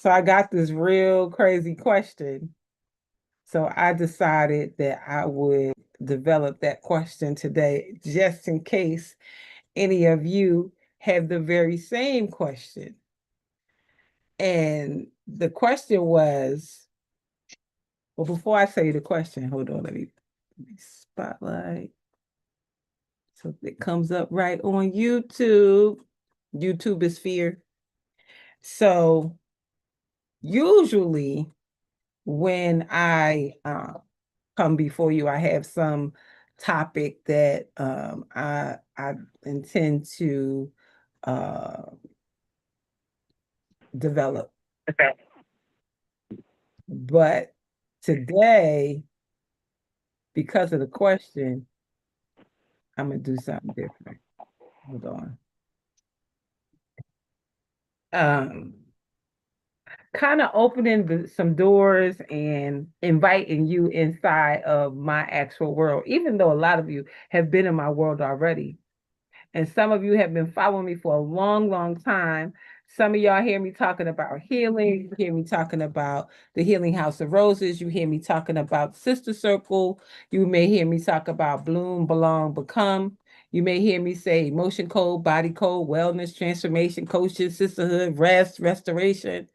So I got this real crazy question. So I decided that I would develop that question today, just in case any of you have the very same question. And the question was, well, before I say the question, hold on, let me spotlight. So it comes up right on YouTube. YouTube is fear. So usually when I come before you, I have some topic that I intend to uh, develop. Okay. But today, because of the question, I'm gonna do something different. Hold on. Um, Kind of opening some doors and inviting you inside of my actual world, even though a lot of you have been in my world already. And some of you have been following me for a long, long time. Some of y'all hear me talking about healing. You hear me talking about the Healing House of Roses. You hear me talking about Sister Circle. You may hear me talk about Bloom, Belong, Become. You may hear me say emotion code, body code, wellness, transformation, coaching, sisterhood, rest, restoration.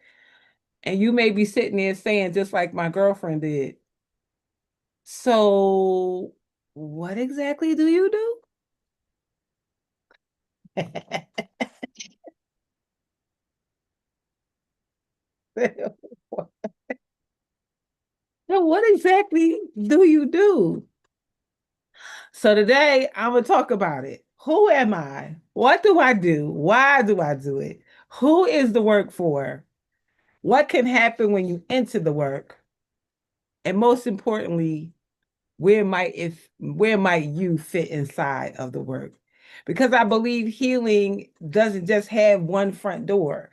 And you may be sitting there saying, just like my girlfriend did, so what exactly do you do? So what exactly do you do? So today I'm gonna talk about it. Who am I? What do I do? Why do I do it? Who is the work for? What can happen when you enter the work? And most importantly, where might you fit inside of the work? Because I believe healing doesn't just have one front door.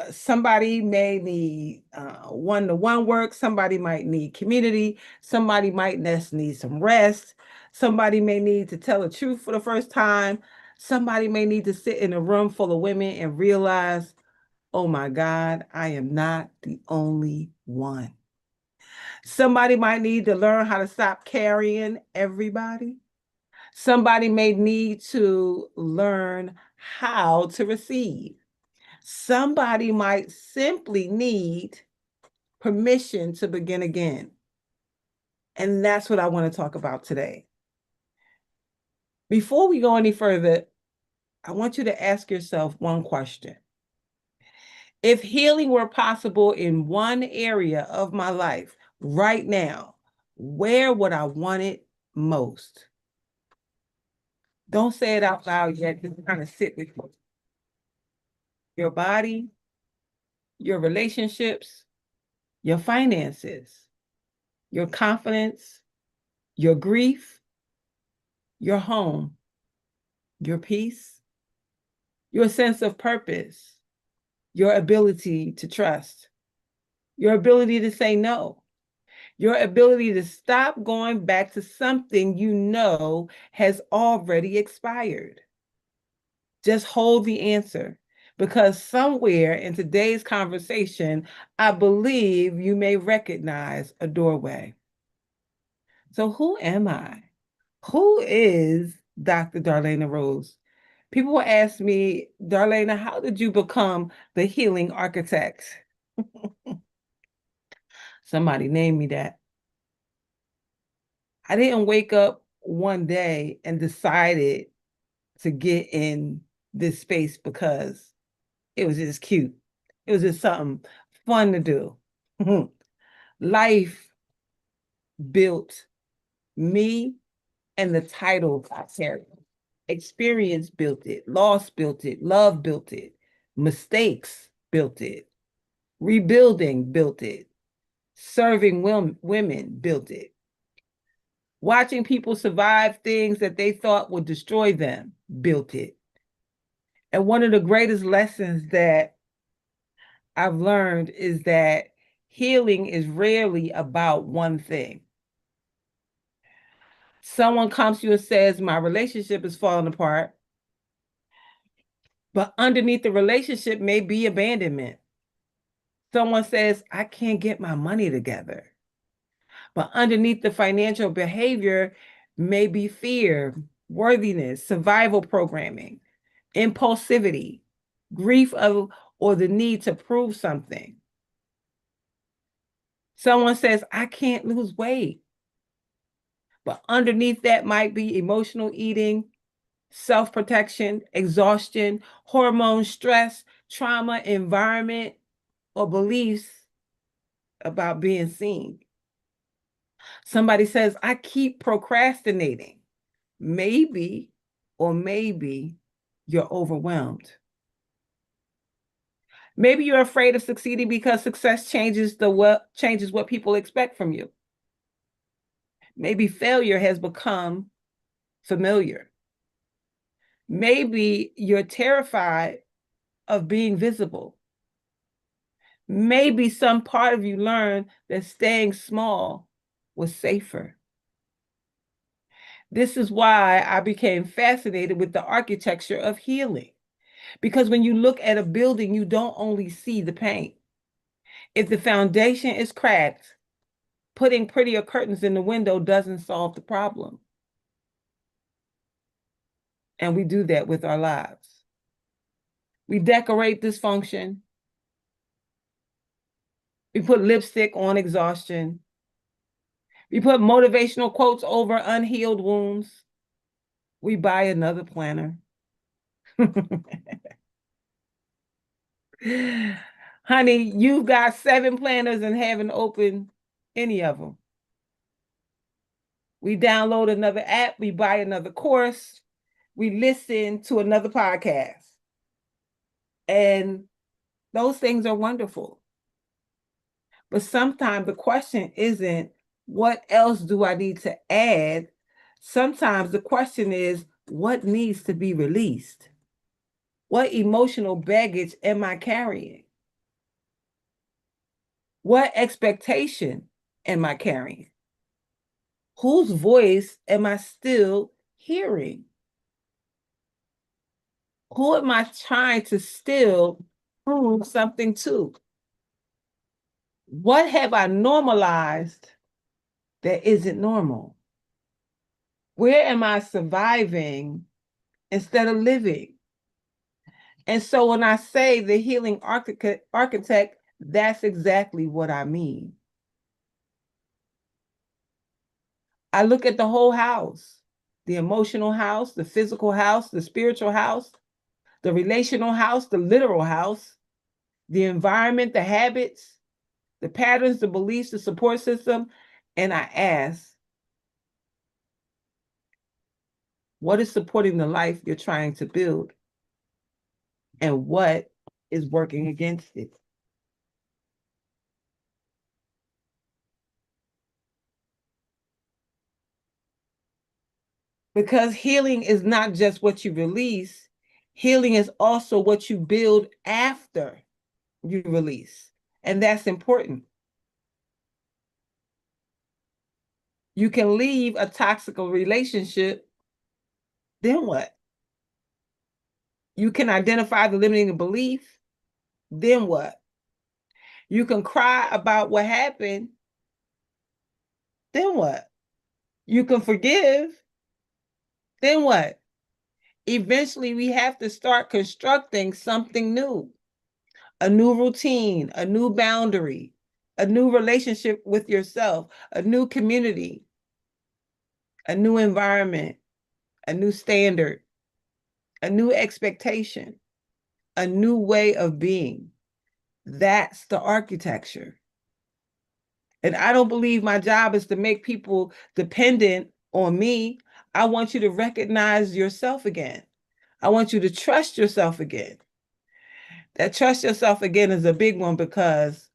Somebody may need one-to-one work, somebody might need community, somebody might just need some rest, somebody may need to tell the truth for the first time, somebody may need to sit in a room full of women and realize, oh my God, I am not the only one. Somebody might need to learn how to stop carrying everybody. Somebody may need to learn how to receive. Somebody might simply need permission to begin again. And that's what I want to talk about today. Before we go any further, I want you to ask yourself one question. If healing were possible in one area of my life right now, where would I want it most? Don't say it out loud yet. Just kind of sit with you. Your body, your relationships, your finances, your confidence, your grief, your home, your peace, your sense of purpose, your ability to trust, your ability to say no, your ability to stop going back to something you know has already expired. Just hold the answer because somewhere in today's conversation, I believe you may recognize a doorway. So, who am I? Who is Dr. Darlaina Rose? People will ask me, Darlaina, how did you become the healing architect? Somebody named me that. I didn't wake up one day and decided to get in this space because it was just cute. It was just something fun to do. Life built me and the title I carry. Experience built it, loss built it, love built it, mistakes built it, rebuilding built it, serving women built it, watching people survive things that they thought would destroy them built it. And one of the greatest lessons that I've learned is that healing is rarely about one thing. Someone comes to you and says, my relationship is falling apart, but underneath the relationship may be abandonment. Someone says, I can't get my money together. But underneath the financial behavior may be fear, worthiness, survival programming, impulsivity, grief of, or the need to prove something. Someone says, I can't lose weight. But underneath that might be emotional eating, self-protection, exhaustion, hormone stress, trauma, environment, or beliefs about being seen. Somebody says, I keep procrastinating. Maybe, or maybe you're overwhelmed. Maybe you're afraid of succeeding because success changes what people expect from you. Maybe failure has become familiar. Maybe you're terrified of being visible. Maybe some part of you learned that staying small was safer. This is why I became fascinated with the architecture of healing. Because when you look at a building, you don't only see the paint. If the foundation is cracked, putting prettier curtains in the window doesn't solve the problem. And we do that with our lives. We decorate dysfunction. We put lipstick on exhaustion. We put motivational quotes over unhealed wounds. We buy another planner. Honey, you've got 7 planners and haven't opened any of them. We download another app, we buy another course, we listen to another podcast. And those things are wonderful. But sometimes the question isn't, what else do I need to add? Sometimes the question is, what needs to be released? What emotional baggage am I carrying? What expectation am I carrying? Whose voice am I still hearing? Who am I trying to still prove something to? What have I normalized that isn't normal? Where am I surviving instead of living? And so when I say the healing architect, that's exactly what I mean. I look at the whole house, the emotional house, the physical house, the spiritual house, the relational house, the literal house, the environment, the habits, the patterns, the beliefs, the support system, and I ask, what is supporting the life you're trying to build? And what is working against it? Because healing is not just what you release, healing is also what you build after you release. And that's important. You can leave a toxic relationship, then what? You can identify the limiting belief, then what? You can cry about what happened, then what? You can forgive, then what? Eventually, we have to start constructing something new, a new routine, a new boundary, a new relationship with yourself, a new community, a new environment, a new standard, a new expectation, a new way of being. That's the architecture. And I don't believe my job is to make people dependent on me. I want you to recognize yourself again. I want you to trust yourself again. That trust yourself again is a big one because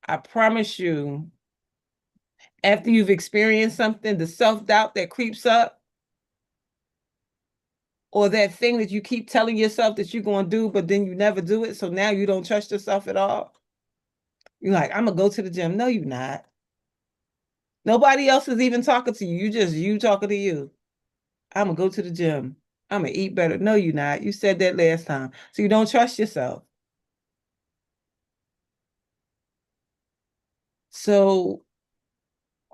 I promise you, after you've experienced something, the self-doubt that creeps up, or that thing that you keep telling yourself that you're going to do, but then you never do it. So now you don't trust yourself at all. You're like, I'm going to go to the gym. No, you're not. Nobody else is even talking to you. You talking to you. I'm going to go to the gym. I'm going to eat better. No, you're not. You said that last time. So you don't trust yourself. So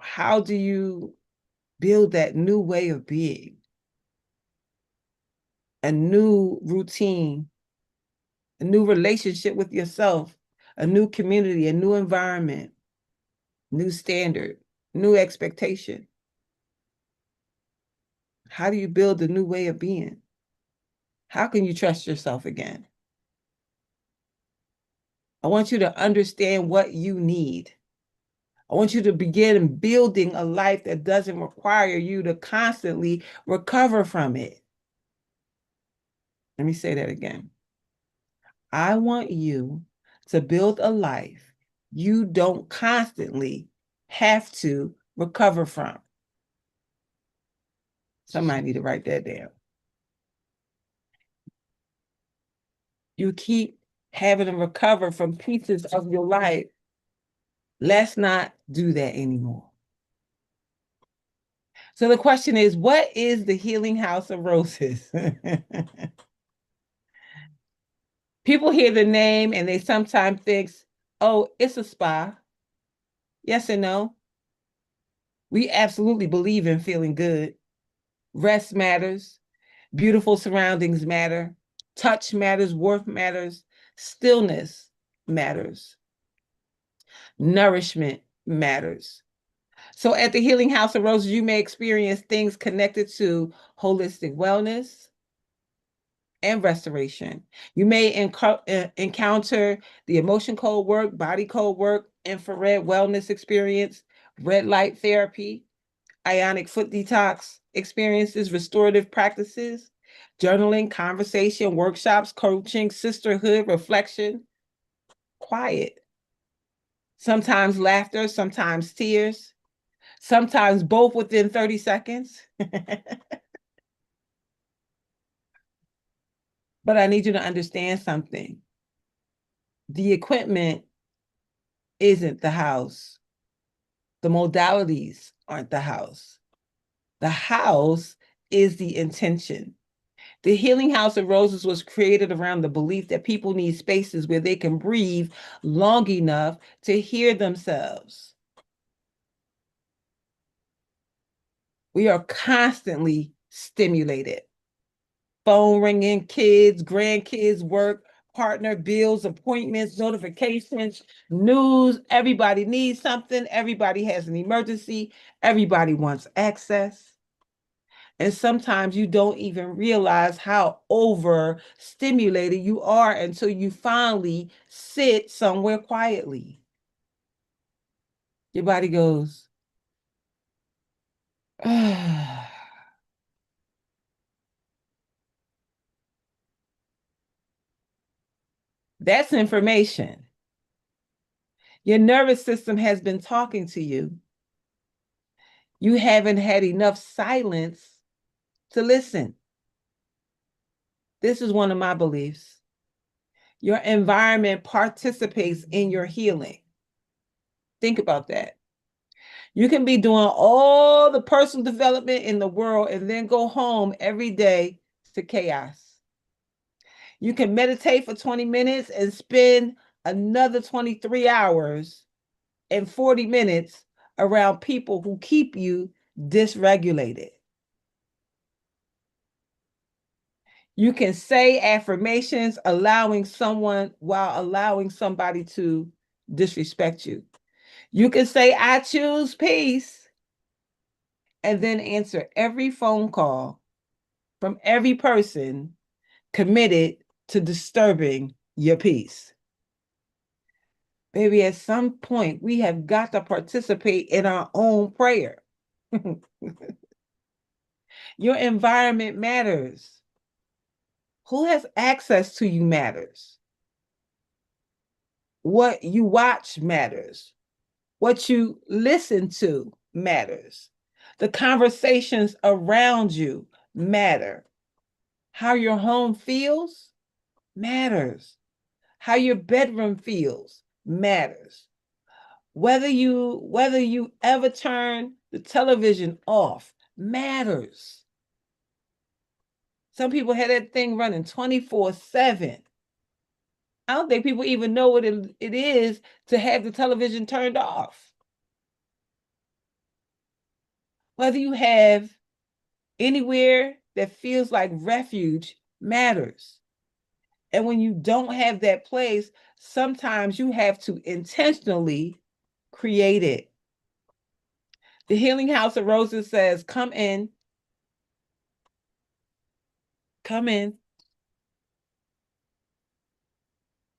how do you build that new way of being, a new routine, a new relationship with yourself, a new community, a new environment, new standard, new expectation? How do you build a new way of being? How can you trust yourself again? I want you to understand what you need. I want you to begin building a life that doesn't require you to constantly recover from it. Let me say that again. I want you to build a life you don't constantly have to recover from. Somebody need to write that down. You keep having to recover from pieces of your life. Let's not do that anymore. So the question is, what is the Healing House of Roses? People hear the name and they sometimes think, oh, it's a spa. Yes and no. We absolutely believe in feeling good. Rest matters. Beautiful surroundings matter. Touch matters. Warmth matters. Stillness matters. Nourishment matters. So at the Healing House of Roses, you may experience things connected to holistic wellness and restoration. You may encounter the emotion code work, body code work, infrared wellness experience, red light therapy, ionic foot detox experiences, restorative practices, journaling, conversation, workshops, coaching, sisterhood, reflection, quiet. Sometimes laughter, sometimes tears, sometimes both within 30 seconds. But I need you to understand something. The equipment isn't the house. The modalities aren't the house. The house is the intention. The Healing House of Roses was created around the belief that people need spaces where they can breathe long enough to hear themselves. We are constantly stimulated. Phone ringing, kids, grandkids, work, partner, bills, appointments, notifications, news. Everybody needs something. Everybody has an emergency. Everybody wants access. And sometimes you don't even realize how overstimulated you are until you finally sit somewhere quietly. Your body goes, ah. That's information. Your nervous system has been talking to you. You haven't had enough silence to listen. This is one of my beliefs. Your environment participates in your healing. Think about that. You can be doing all the personal development in the world and then go home every day to chaos. You can meditate for 20 minutes and spend another 23 hours and 40 minutes around people who keep you dysregulated. You can say affirmations while allowing somebody to disrespect you. You can say, I choose peace, and then answer every phone call from every person committed to disturbing your peace. Baby, at some point, we have got to participate in our own prayer. Your environment matters. Who has access to you matters. What you watch matters. What you listen to matters. The conversations around you matter. How your home feels matters. How your bedroom feels matters. Whether you ever turn the television off matters. Some people had that thing running 24/7. I don't think people even know what it is to have the television turned off. Whether you have anywhere that feels like refuge matters. And when you don't have that place, sometimes you have to intentionally create it. The Healing House of Roses says, come in,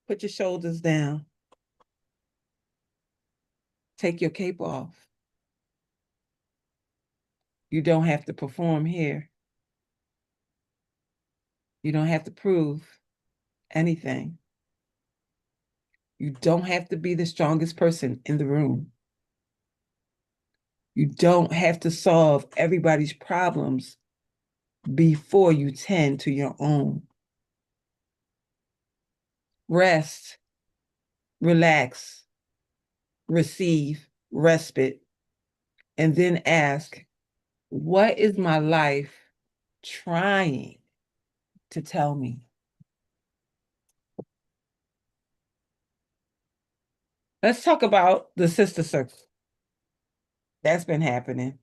put your shoulders down, take your cape off. You don't have to perform here. You don't have to prove anything. You don't have to be the strongest person in the room. You don't have to solve everybody's problems before you tend to your own. Rest, relax, receive respite, and then ask, what is my life trying to tell me? Let's talk about the sister circle. That's been happening.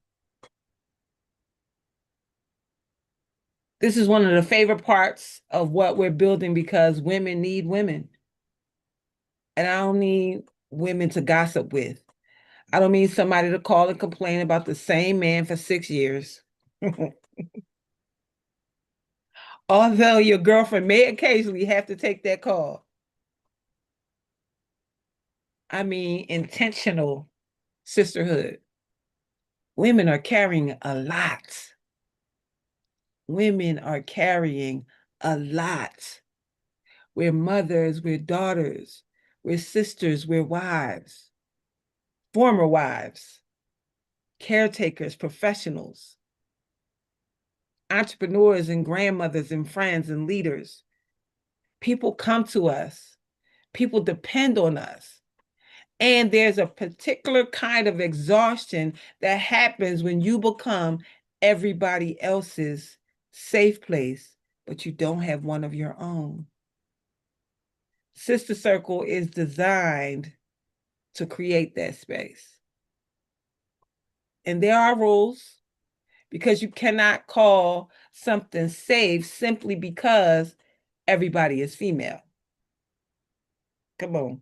This is one of the favorite parts of what we're building because women need women. And I don't need women to gossip with. I don't need somebody to call and complain about the same man for 6 years. Although your girlfriend may occasionally have to take that call. I mean, intentional sisterhood. Women are carrying a lot. Women are carrying a lot. We're mothers, we're daughters, we're sisters, we're wives, former wives, caretakers, professionals, entrepreneurs and grandmothers and friends and leaders. People come to us, people depend on us. And there's a particular kind of exhaustion that happens when you become everybody else's safe place, but you don't have one of your own. Sister Circle is designed to create that space. And there are rules because you cannot call something safe simply because everybody is female. Come on.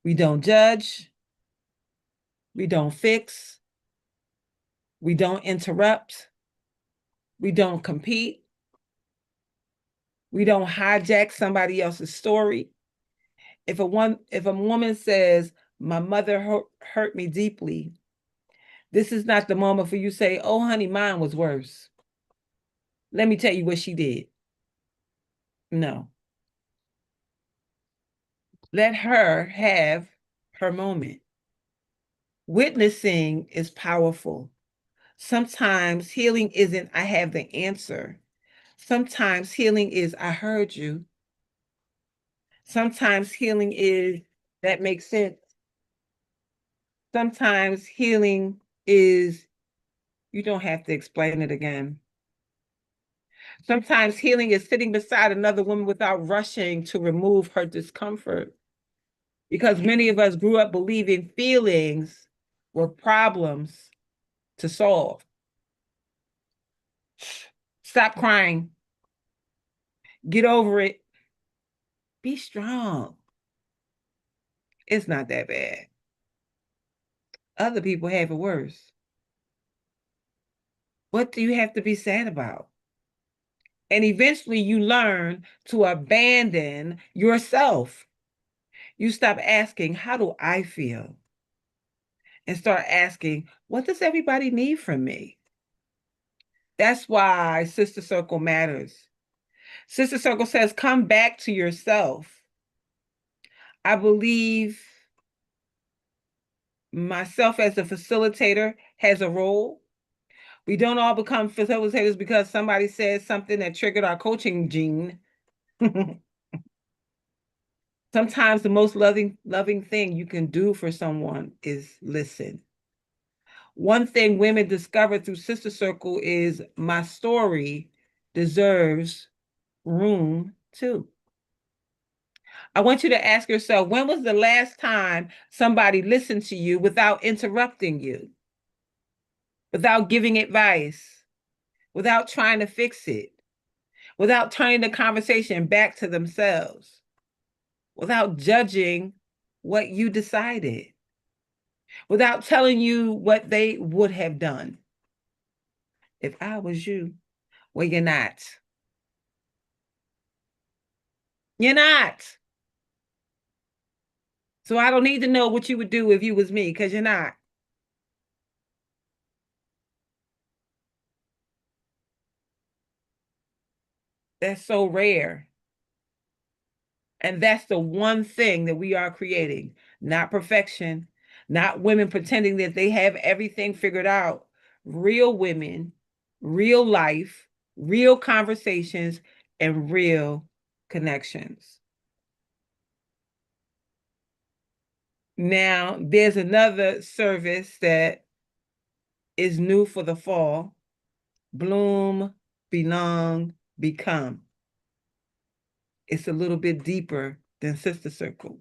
We don't judge. We don't fix. We don't interrupt. We don't compete. We don't hijack somebody else's story. If a woman says, my mother hurt me deeply, this is not the moment for you to say, oh, honey, mine was worse. Let me tell you what she did. No. Let her have her moment. Witnessing is powerful. Sometimes healing isn't, I have the answer. Sometimes healing is, I heard you. Sometimes healing is, that makes sense. Sometimes healing is, you don't have to explain it again. Sometimes healing is sitting beside another woman without rushing to remove her discomfort. Because many of us grew up believing feelings were problems to solve. Stop crying. Get over it. Be strong. It's not that bad. Other people have it worse. What do you have to be sad about? And eventually you learn to abandon yourself. You stop asking, how do I feel? And start asking, what does everybody need from me? That's why Sister Circle matters. Sister Circle says, come back to yourself. I believe myself as a facilitator has a role. We don't all become facilitators because somebody said something that triggered our coaching gene. Sometimes the most loving thing you can do for someone is listen. One thing women discover through Sister Circle is my story deserves room too. I want you to ask yourself, when was the last time somebody listened to you without interrupting you, without giving advice, without trying to fix it, without turning the conversation back to themselves, without judging what you decided, without telling you what they would have done? If I was you, well, you're not. You're not. So I don't need to know what you would do if you was me, because you're not. That's so rare. And that's the one thing that we are creating, not perfection, not women pretending that they have everything figured out. Real women, real life, real conversations, and real connections. Now, there's another service that is new for the fall: bloom, belong, become. It's a little bit deeper than Sister Circle.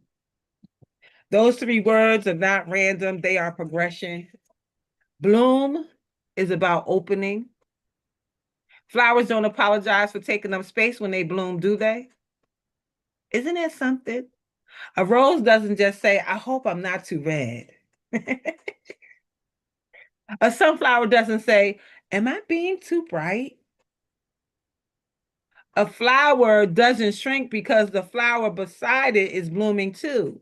Those three words are not random, they are progression. Bloom is about opening. Flowers don't apologize for taking up space when they bloom, do they? Isn't that something? A rose doesn't just say, I hope I'm not too red. A sunflower doesn't say, am I being too bright? A flower doesn't shrink because the flower beside it is blooming too.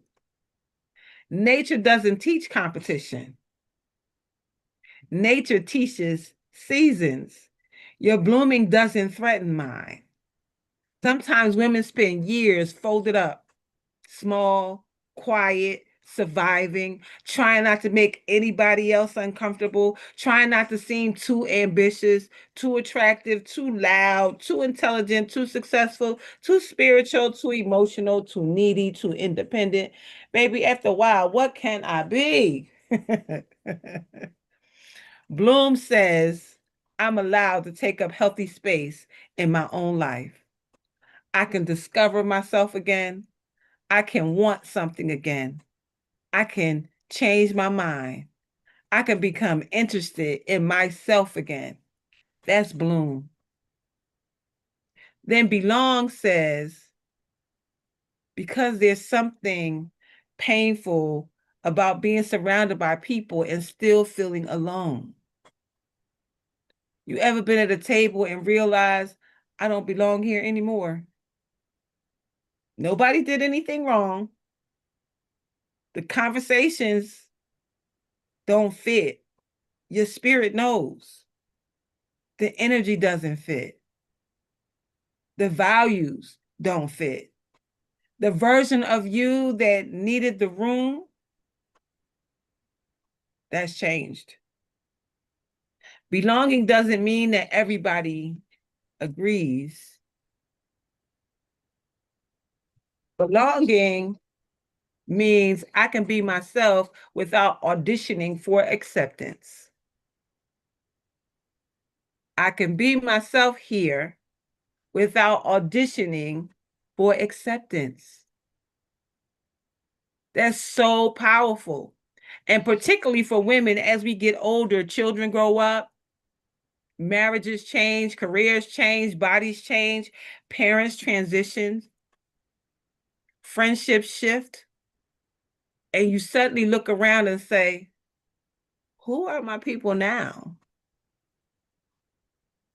Nature doesn't teach competition. Nature teaches seasons. Your blooming doesn't threaten mine. Sometimes women spend years folded up, small, quiet, surviving, trying not to make anybody else uncomfortable, trying not to seem too ambitious, too attractive, too loud, too intelligent, too successful, too spiritual, too emotional, too needy, too independent. Baby, after a while, what can I be? Bloom says, I'm allowed to take up healthy space in my own life. I can discover myself again. I can want something again. I can change my mind. I can become interested in myself again. That's bloom. Then belong says, because there's something painful about being surrounded by people and still feeling alone. You ever been at a table and realized, I don't belong here anymore? Nobody did anything wrong. The conversations don't fit. Your spirit knows. The energy doesn't fit. The values don't fit. The version of you that needed the room, that's changed. Belonging doesn't mean that everybody agrees. Belonging means I can be myself without auditioning for acceptance. I can be myself here without auditioning for acceptance. That's so powerful. And particularly for women, as we get older, children grow up, marriages change, careers change, bodies change, parents transition, friendships shift. And you suddenly look around and say, who are my people now?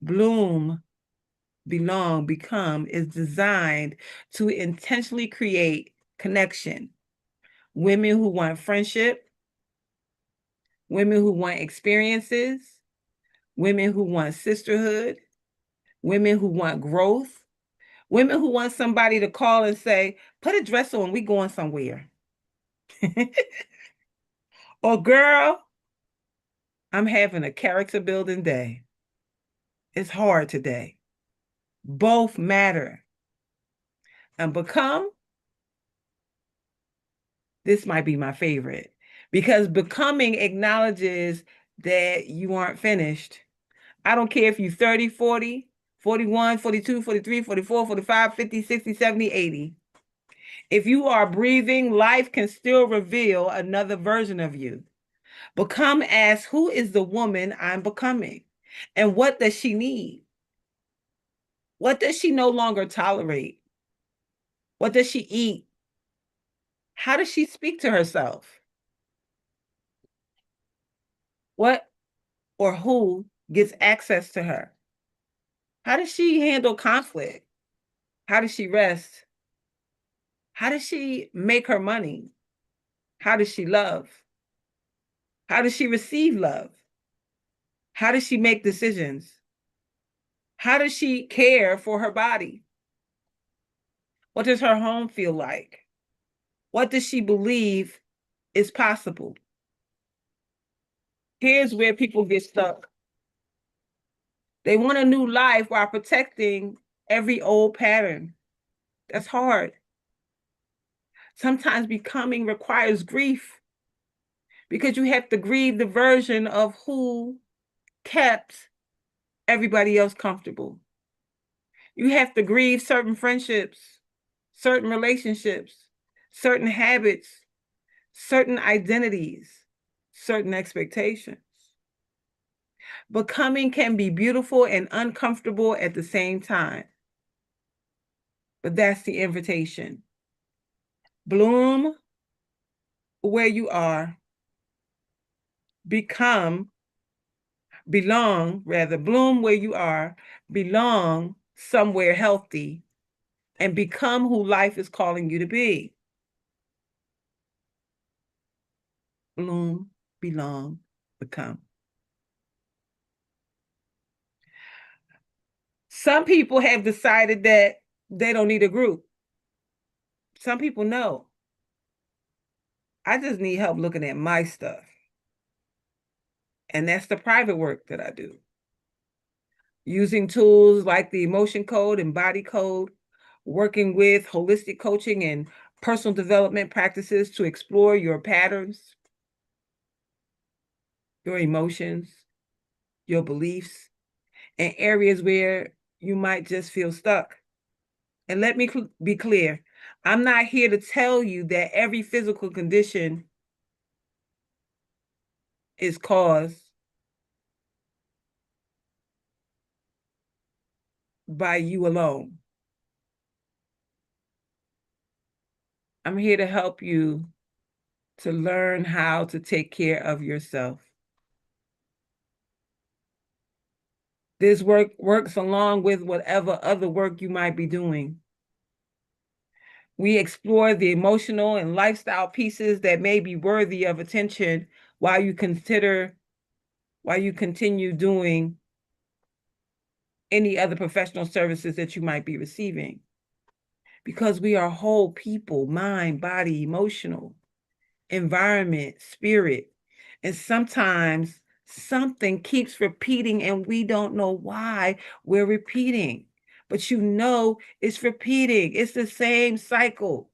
Bloom, belong, become is designed to intentionally create connection. Women who want friendship, women who want experiences, women who want sisterhood, women who want growth, women who want somebody to call and say, put a dress on, we going somewhere. Or girl, I'm having a character building day. It's hard today. Both matter. And become, this might be my favorite, because becoming acknowledges that you aren't finished. I don't care if you're 30, 40, 41, 42, 43, 44, 45, 50, 60, 70, 80. If you are breathing, life can still reveal another version of you. Become as who is the woman I'm becoming? And what does she need? What does she no longer tolerate? What does she eat? How does she speak to herself? What or who gets access to her? How does she handle conflict? How does she rest? How does she make her money? How does she love? How does she receive love? How does she make decisions? How does she care for her body? What does her home feel like? What does she believe is possible? Here's where people get stuck. They want a new life while protecting every old pattern. That's hard. Sometimes becoming requires grief because you have to grieve the version of who kept everybody else comfortable. You have to grieve certain friendships, certain relationships, certain habits, certain identities, certain expectations. Becoming can be beautiful and uncomfortable at the same time. But that's the invitation. Bloom where you are, bloom where you are, belong somewhere healthy, and become who life is calling you to be. Bloom, belong, become. Some people have decided that they don't need a group. Some people know. I just need help looking at my stuff. And that's the private work that I do. Using tools like the emotion code and body code, working with holistic coaching and personal development practices to explore your patterns, your emotions, your beliefs, and areas where you might just feel stuck. And let me be clear, I'm not here to tell you that every physical condition is caused by you alone. I'm here to help you to learn how to take care of yourself. This work works along with whatever other work you might be doing. We explore the emotional and lifestyle pieces that may be worthy of attention while you continue doing any other professional services that you might be receiving. Because we are whole people, mind, body, emotional, environment, spirit. And sometimes something keeps repeating and we don't know why we're repeating. But you know it's repeating. It's the same cycle.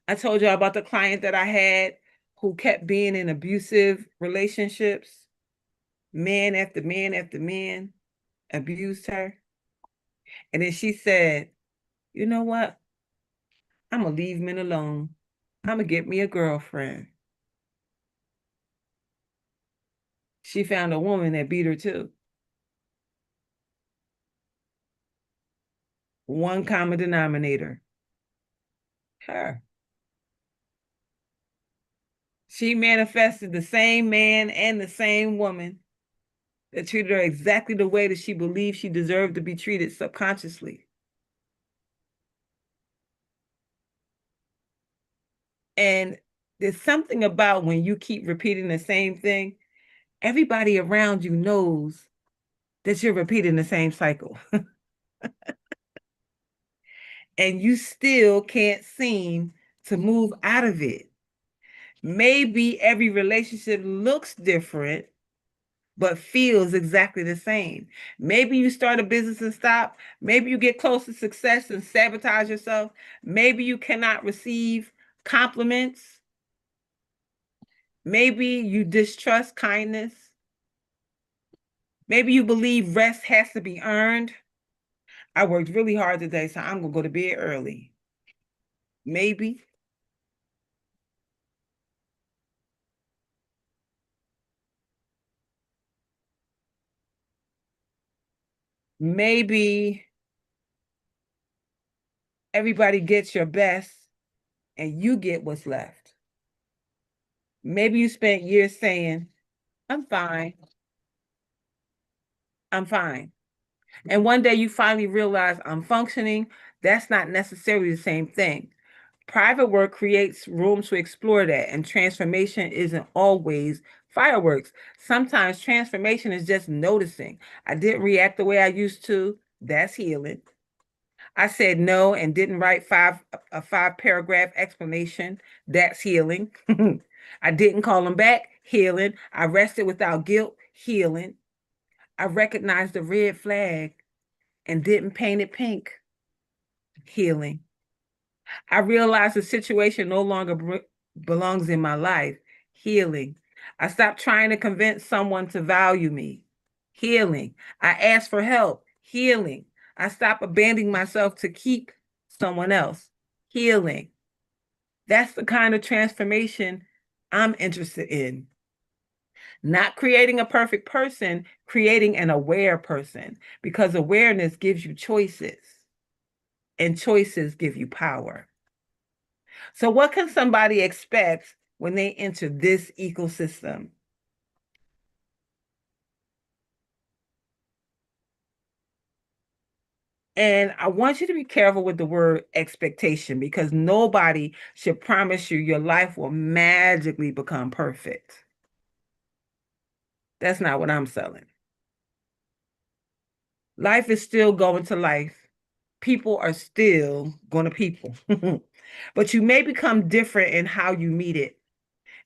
I told you about the client that I had who kept being in abusive relationships. Man after man after man abused her. And then she said, you know what? I'm going to leave men alone. I'm going to get me a girlfriend. She found a woman that beat her too. One common denominator, her. She manifested the same man and the same woman that treated her exactly the way that she believed she deserved to be treated subconsciously. And there's something about when you keep repeating the same thing, everybody around you knows that you're repeating the same cycle. And you still can't seem to move out of it. Maybe every relationship looks different, but feels exactly the same. Maybe you start a business and stop. Maybe you get close to success and sabotage yourself. Maybe you cannot receive compliments. Maybe you distrust kindness. Maybe you believe rest has to be earned. I worked really hard today, so I'm going to go to bed early. Maybe. Maybe everybody gets your best and you get what's left. Maybe you spent years saying, I'm fine, I'm fine. And one day you finally realize I'm functioning. That's not necessarily the same thing. Private work creates room to explore that, and transformation isn't always fireworks. Sometimes transformation is just noticing. I didn't react the way I used to. That's healing. I said no and didn't write a 5 paragraph explanation. That's healing. I didn't call him back. Healing. I rested without guilt. Healing. I recognized the red flag and didn't paint it pink. Healing. I realized the situation no longer belongs in my life. Healing. I stopped trying to convince someone to value me. Healing. I asked for help. Healing. I stopped abandoning myself to keep someone else. Healing. That's the kind of transformation I'm interested in. Not creating a perfect person, creating an aware person, because awareness gives you choices and choices give you power. So, what can somebody expect when they enter this ecosystem? And I want you to be careful with the word expectation because nobody should promise you your life will magically become perfect. That's not what I'm selling. Life is still going to life. People are still going to people. But you may become different in how you meet it.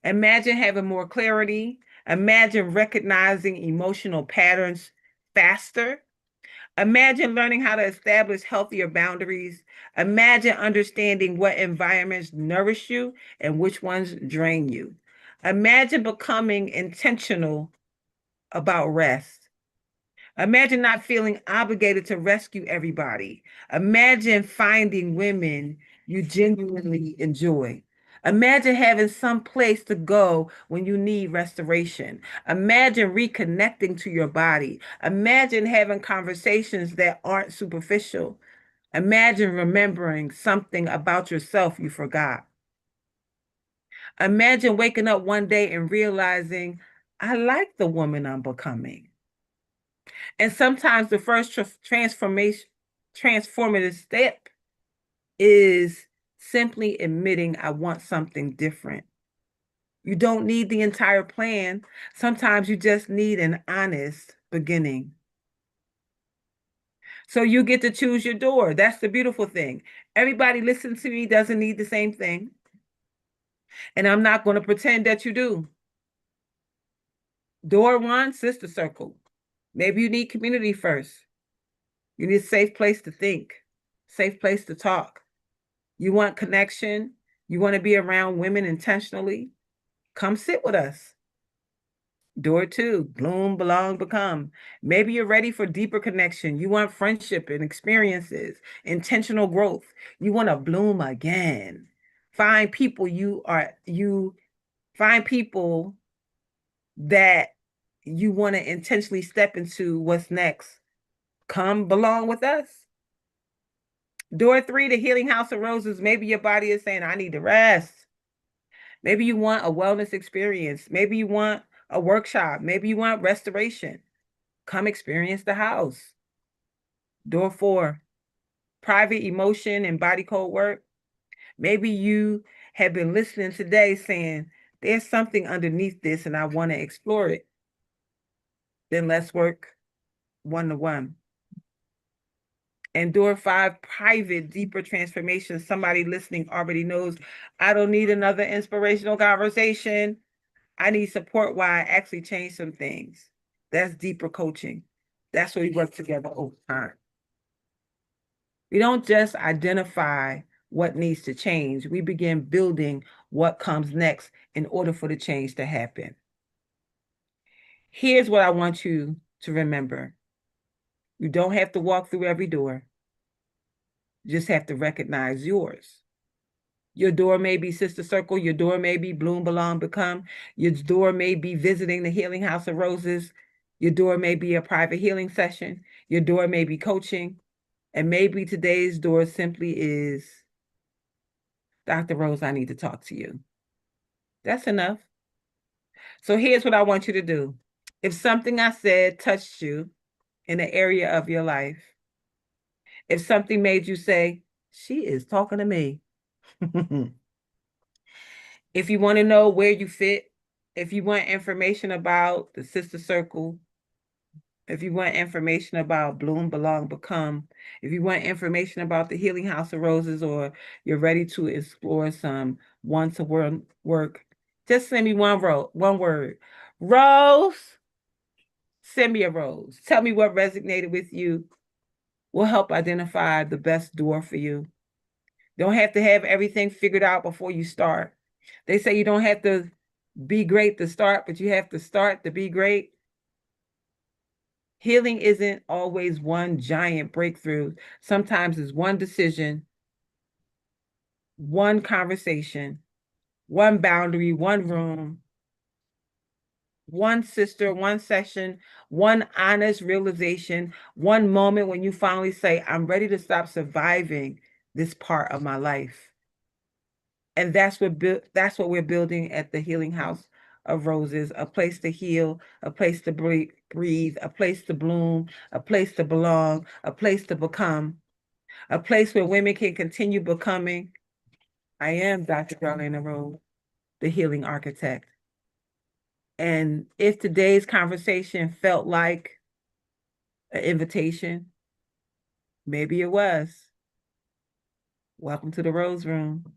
Imagine having more clarity. Imagine recognizing emotional patterns faster. Imagine learning how to establish healthier boundaries. Imagine understanding what environments nourish you and which ones drain you. Imagine becoming intentional about rest. Imagine not feeling obligated to rescue everybody. Imagine finding women you genuinely enjoy. Imagine having some place to go when you need restoration. Imagine reconnecting to your body. Imagine having conversations that aren't superficial. Imagine remembering something about yourself you forgot. Imagine waking up one day and realizing, I like the woman I'm becoming. And sometimes the first transformative step is simply admitting I want something different. You don't need the entire plan. Sometimes you just need an honest beginning. So you get to choose your door. That's the beautiful thing. Everybody listening to me doesn't need the same thing. And I'm not going to pretend that you do. Door one, sister circle. Maybe you need community first. You need a safe place to think, safe place to talk. You want connection. You want to be around women intentionally. Come sit with us. Door two, bloom, belong, become. Maybe you're ready for deeper connection. You want friendship and experiences, intentional growth. You want to bloom again. Find people you find people that you want to intentionally step into what's next. Come belong with us. Door three, the healing house of roses. Maybe your body is saying, I need to rest. Maybe you want a wellness experience. Maybe you want a workshop. Maybe you want restoration. Come experience the house. Door four, private emotion and body code work. Maybe you have been listening today saying, there's something underneath this and I want to explore it. Then let's work one to one. And door five, private, deeper transformation. Somebody listening already knows I don't need another inspirational conversation. I need support while I actually change some things. That's deeper coaching. That's where we work together over time. We don't just identify what needs to change. We begin building what comes next in order for the change to happen. Here's what I want you to remember. You don't have to walk through every door. You just have to recognize yours. Your door may be Sister Circle. Your door may be Bloom, Belong, Become. Your door may be visiting the Healing House of Roses. Your door may be a private healing session. Your door may be coaching. And maybe today's door simply is, Dr. Rose, I need to talk to you. That's enough. So here's what I want you to do. If something I said touched you in an area of your life, if something made you say, she is talking to me. If you want to know where you fit, if you want information about the Sister Circle, if you want information about Bloom, Belong, Become, if you want information about the Healing House of Roses, or you're ready to explore some one-to-one work, just send me one word. Rose, send me a rose. Tell me what resonated with you. We'll help identify the best door for you. Don't have to have everything figured out before you start. They say you don't have to be great to start, but you have to start to be great. Healing isn't always one giant breakthrough. Sometimes it's one decision, one conversation, one boundary, one room, one sister, one session, one honest realization, one moment when you finally say, I'm ready to stop surviving this part of my life. And that's what we're building at the Healing House of Roses, a place to heal, a place to breathe, a place to bloom, a place to belong, a place to become, a place where women can continue becoming. I am Dr. Darlaina Rose, the healing architect. And if today's conversation felt like an invitation, maybe it was. Welcome to the Rose Room.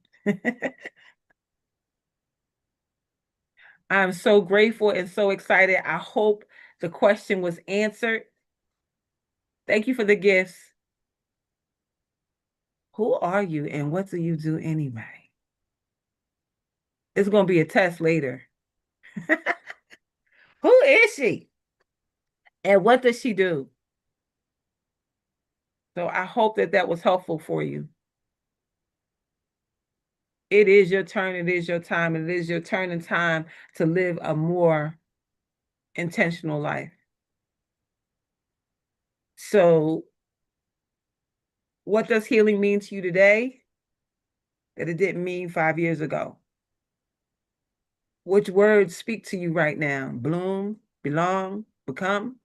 I'm so grateful and so excited. I hope the question was answered. Thank you for the gifts. Who are you and what do you do anyway? It's going to be a test later. Who is she? And what does she do? So I hope that that was helpful for you. It is your turn. It is your time. It is your turn and time to live a more intentional life. So, what does healing mean to you today that it didn't mean 5 years ago? Which words speak to you right now? Bloom, belong, become?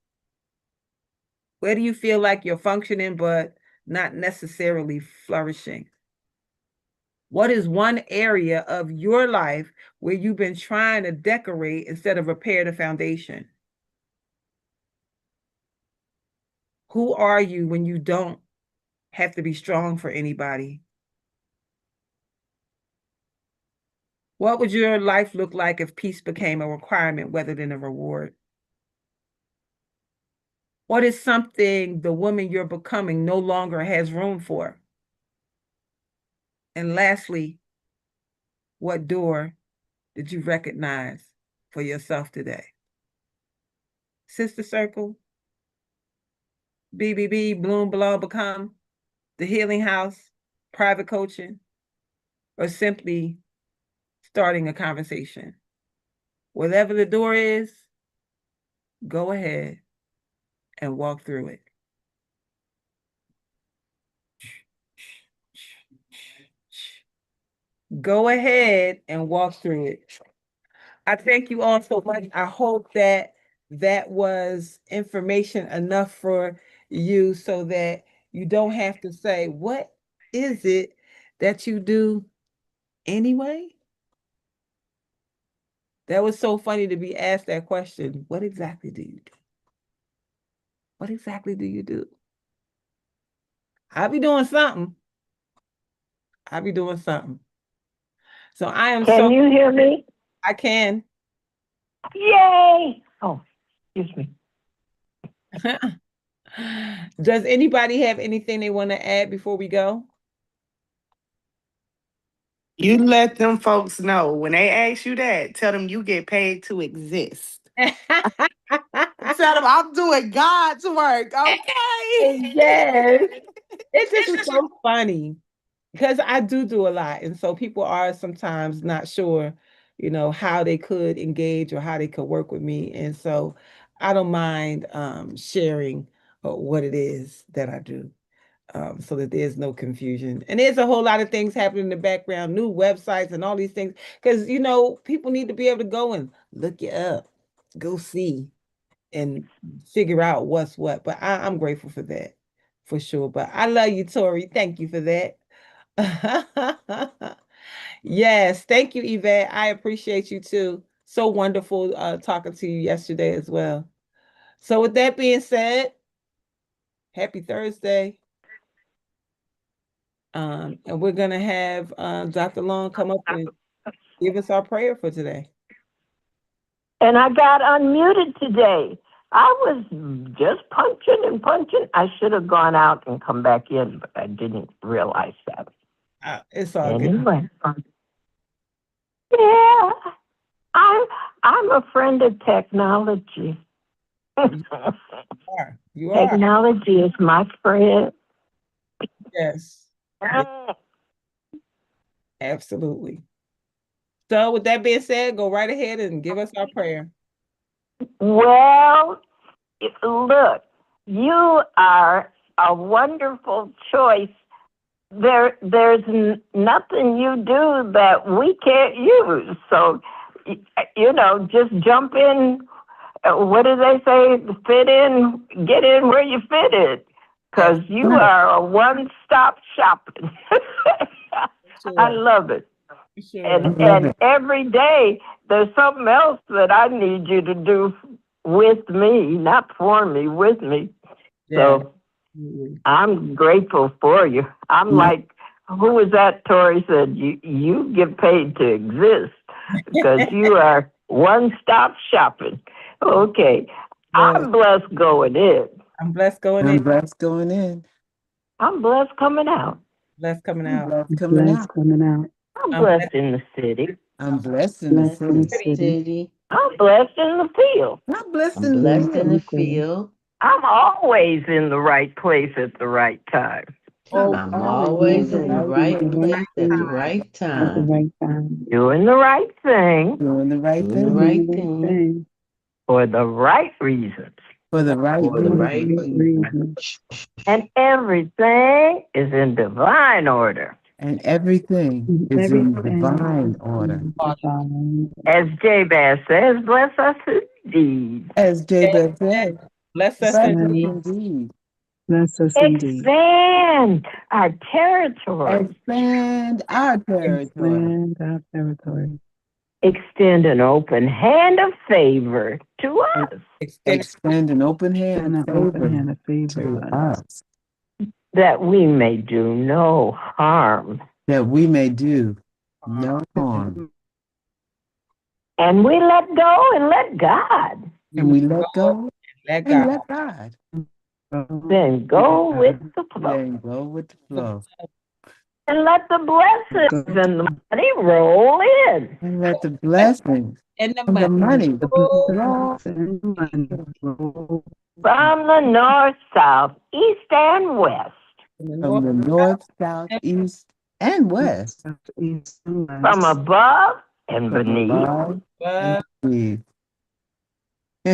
Where do you feel like you're functioning but not necessarily flourishing? What is one area of your life where you've been trying to decorate instead of repair the foundation? Who are you when you don't have to be strong for anybody? What would your life look like if peace became a requirement rather than a reward? What is something the woman you're becoming no longer has room for? And lastly, what door did you recognize for yourself today? Sister Circle, BBB, Bloom, Belong, Become, the Healing House, private coaching, or simply starting a conversation. Whatever the door is, go ahead and walk through it. Go ahead and walk through it. I thank you all so much. I hope that that was information enough for you so that you don't have to say, what is it that you do anyway? That was so funny to be asked that question. What exactly do you do? What exactly do you do? I'll be doing something. I'll be doing something. So I am Can you hear me? I can. Yay! Oh, excuse me. Does anybody have anything they want to add before we go? You let them folks know when they ask you that, tell them you get paid to exist. Tell them I'm doing God's work, okay? Yes. It's just so funny. because I do a lot. And so people are sometimes not sure, how they could engage or how they could work with me. And so I don't mind sharing what it is that I do. So that there's no confusion. And there's a whole lot of things happening in the background, new websites and all these things. Because, people need to be able to go and look you up, go see, and figure out what's what. But I'm grateful for that, for sure. But I love you, Tori. Thank you for that. Yes, thank you, Yvette. I appreciate you too. So wonderful talking to you yesterday as well. So with that being said, happy Thursday. And we're gonna have Dr. Long come up and give us our prayer for today. And I got unmuted today. I was just punching and punching. I should have gone out and come back in, but I didn't realize that. It's all good. Anyway, yeah, I'm a friend of technology. You are. Technology is my friend. Yes. Absolutely. So with that being said, go right ahead and give us our prayer. Well, look, you are a wonderful choice. There's nothing you do that we can't use. So, just jump in. What do they say? Fit in, get in where you fit in. Because you are a one-stop shopping. Sure. I love it. Sure. And every day there's something else that I need you to do with me, not for me, with me. Yeah. So I'm grateful for you. I'm like, who was that? Tori said, you get paid to exist because you are one-stop shopping. Okay. I'm blessed going in. I'm blessed going I'm in. blessed going in. I'm blessed coming out. Blessed coming I'm out. blessed coming out. I'm blessed in the city. I'm blessed in the city. I'm blessed in the field. I'm blessed in the field. I'm always in the right place at the right time. Oh, I'm always in the right place at the right time. Doing the right thing Doing the right Doing the thing. right thing for the right reasons. For the right for the reason. right reason. And everything is in divine order. And everything is in divine order. As Jabez says, bless us indeed. As Jabez said, bless us bless us indeed. indeed. Expand our territory. Expand our territory. Extend an open hand of favor to us. Extend an open hand of favor to us. That we may do no harm. That we may do no harm. And we let go and let God. And we let go Let and God. let God. Then go with the flow. Then go with the flow. And let the blessings and the money roll in. And let the blessings And the and the money roll from the north, south, east, and west. from the north, south, east, and west. From above and beneath. Above and beneath.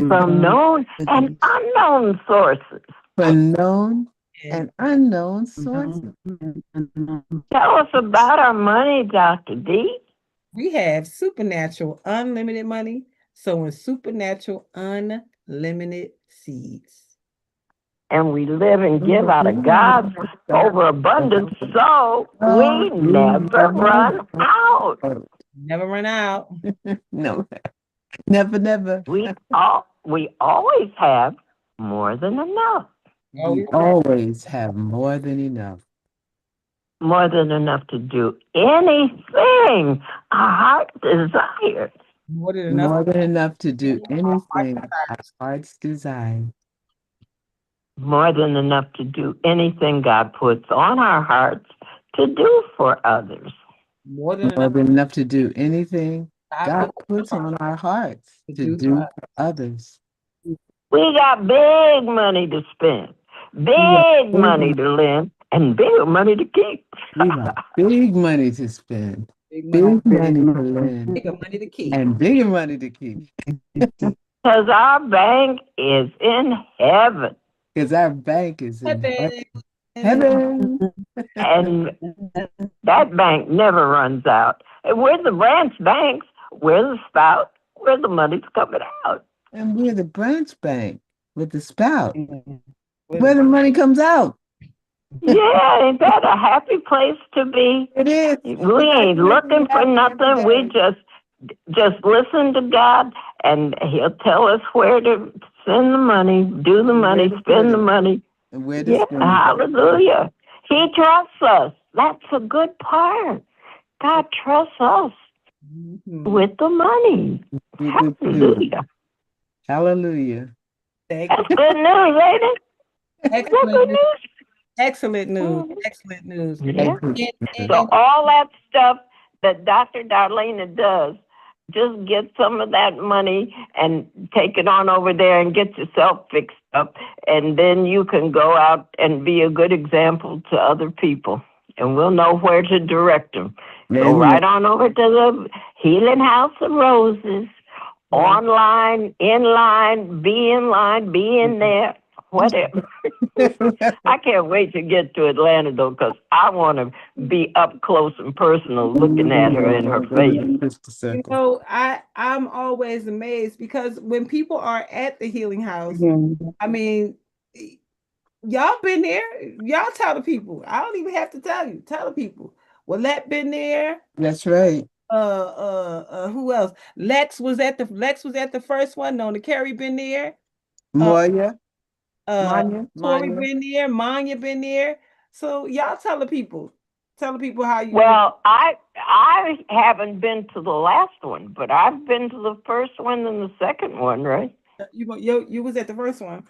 From known and unknown sources. From known and unknown sources. Tell us about our money, Dr. D. We have supernatural unlimited money, sowing supernatural unlimited seeds. And we live and give out of God's overabundance, so we never run out. Never run out. No, never. We always have more than enough. We always have more than enough. More than enough to do anything our heart desires. More than enough to do anything our hearts desire. More than enough to do anything God puts on our hearts to do for others. More than enough to do anything God puts on our hearts to do for others. We got big money to spend, big money to lend, and bigger money to keep. We got big money to spend, Big big money to lend, bigger money to keep. and bigger money to keep. Because our bank is in heaven. Because our bank is in Heaven. heaven. And that bank never runs out. And we're the branch banks. We're the spout. Where the money's coming out. And we're the branch bank with the spout, where the money comes out. Yeah, ain't that a happy place to be? It is. We ain't looking for nothing. We just listen to God, and He'll tell us where to send the money, do the money, spend the money. And where to Yeah, spend it. hallelujah. He trusts us. That's a good part. God trusts us with the money. Hallelujah. Hallelujah. That's good news, ain't it? That's good news. Excellent news. Excellent news. Yeah. And So all that stuff that Dr. Darlaina does, just get some of that money and take it on over there and get yourself fixed up. And then you can go out and be a good example to other people. And we'll know where to direct them. Go right on over to the Healing House of Roses. Online, in line, be in there, whatever. I can't wait to get to Atlanta, though, because I want to be up close and personal looking at her in her face. You know, I'm always amazed because when people are at the Healing House, I mean, y'all been there. Y'all tell the people. I don't even have to tell you. Tell the people. Willette been there. That's right. Who else? Lex was at the first one. Nona Carey been there. Moya. Tori been there. Manya been there. So y'all tell the people. Tell the people how you. Well, I haven't been to the last one, but I've been to the first one and the second one, right? You was at the first one.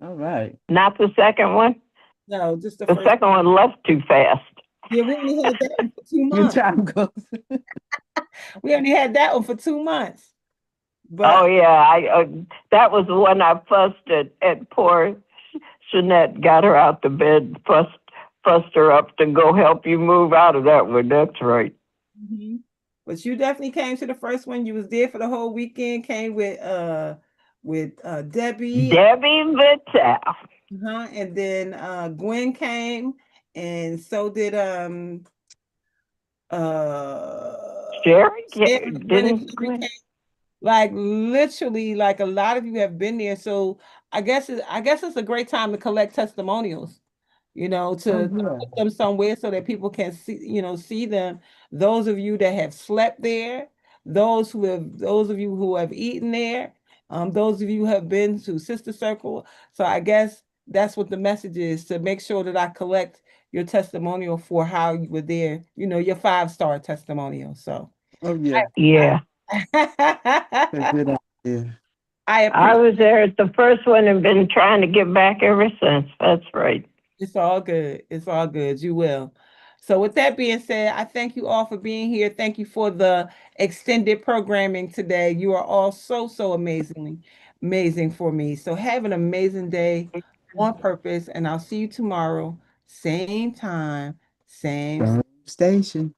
All right. Not the second one? No, just the first. Second one left too fast. Yeah, we only had that one for 2 months. Time goes. We only had that one for 2 months. But oh yeah, I that was the one I fussed at poor Jeanette, got her out the bed, fussed her up to go help you move out of that one. That's right. Mm-hmm. But you definitely came to the first one. You was there for the whole weekend. Came with Debbie. Debbie Vitale. And then Gwen came, and so did Sherry came. Like literally, like a lot of you have been there. So I guess it's a great time to collect testimonials, you know, to put them somewhere so that people can see them. Those of you that have slept there, those of you who have eaten there, those of you who have been to Sister Circle. So I guess that's what the message is, to make sure that I collect your testimonial for how you were there, your 5-star testimonial. So yeah. I was there at the first one and been trying to get back ever since. That's right. It's all good. It's all good. You will. So with that being said, I thank you all for being here. Thank you for the extended programming today. You are all so amazing for me. So have an amazing day on purpose, and I'll see you tomorrow. Same time, same station.